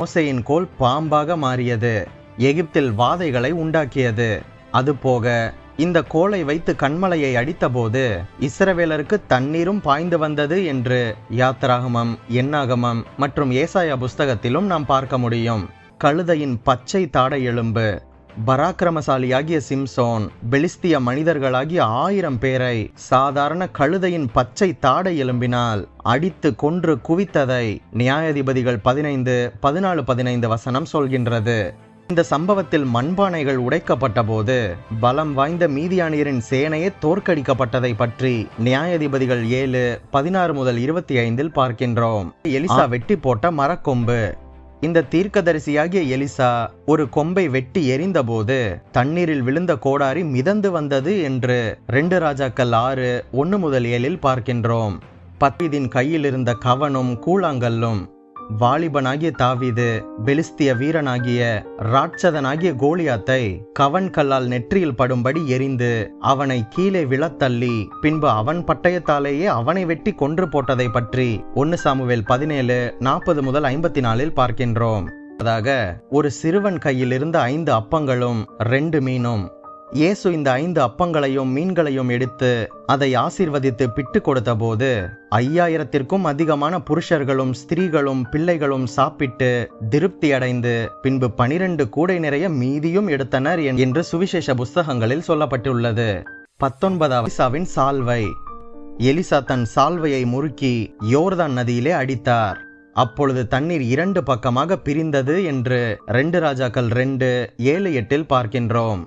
மோசேயின் கோல் பாம்பாக மாறியது, எகிப்தில் வாதைகளை உண்டாக்கியது. அதுபோக இந்த கோலை வைத்து கன்மலையை அடித்தபோது இஸ்ரவேலருக்கு தண்ணீரும் பாய்ந்து வந்தது என்று யாத்திராகமம், எண்ணாகமம் மற்றும் ஏசாயா புஸ்தகத்திலும் நாம் பார்க்க முடியும். கழுதையின் பச்சை தாடை எலும்பு. பராக்கிரமசாலியாகிய சிம்சோன் பெலிஸ்திய மனிதர்களாகிய 1000 பேரை சாதாரண கழுதையின் பச்சை தாடை எலும்பினால் அடித்து கொன்று குவித்ததை நியாயாதிபதிகள் 15:14-15 வசனம் சொல்கின்றது. இந்த சம்பவத்தில் மண்பானைகள் உடைக்கப்பட்ட போது பலம் வாய்ந்த மீதியானியரின் சேனையே தோற்கடிக்கப்பட்டதை பற்றி நியாயாதிபதிகள் 7:16-25 பார்க்கின்றோம். எலிசா வெட்டி போட்ட மரக்கொம்பு. இந்த தீர்க்கதரிசியாகிய எலிசா ஒரு கொம்பை வெட்டி எறிந்தபோது தண்ணீரில் விழுந்த கோடாரி மிதந்து வந்தது என்று 2 ராஜாக்கள் 6:1-7 பார்க்கின்றோம். பத்வீதின் கையில் இருந்த கவனும் கூழாங்கல்லும். வாலிபனாகிய தாவீது பெலிஸ்திய வீரனாகிய ராட்சதனாகிய கோலியாத்தை கவன் கல்லால் நெற்றியில் படும்படி எரிந்து அவனை கீழே விழத்தள்ளி பின்பு அவன் பட்டயத்தாலேயே அவனை வெட்டி கொன்று போட்டதை பற்றி 1 சாமுவேல் 17:40-54 பார்க்கின்றோம். அதாக ஒரு சிறுவன் கையில் இருந்த 5 அப்பங்களும் 2 மீனும். இயேசு இந்த 5 அப்பங்களையும் மீன்களையும் எடுத்து அதை ஆசீர்வதித்து பிட்டு கொடுத்த போது 5000த்திற்கும் அதிகமான புருஷர்களும் ஸ்திரீகளும் பிள்ளைகளும் சாப்பிட்டு திருப்தி அடைந்து பின்பு 12 கூடை நிறைய மீதியும் எடுத்தனர் என்று சுவிசேஷ புஸ்தகங்களில் சொல்லப்பட்டுள்ளது. 19 எலிசாவின் சால்வை. எலிசா தன் சால்வையை முறுக்கி யோர்தான் நதியிலே அடித்தார். அப்பொழுது தண்ணீர் 2 பக்கமாக பிரிந்தது என்று 2 ராஜாக்கள் 2:7-8 பார்க்கின்றோம்.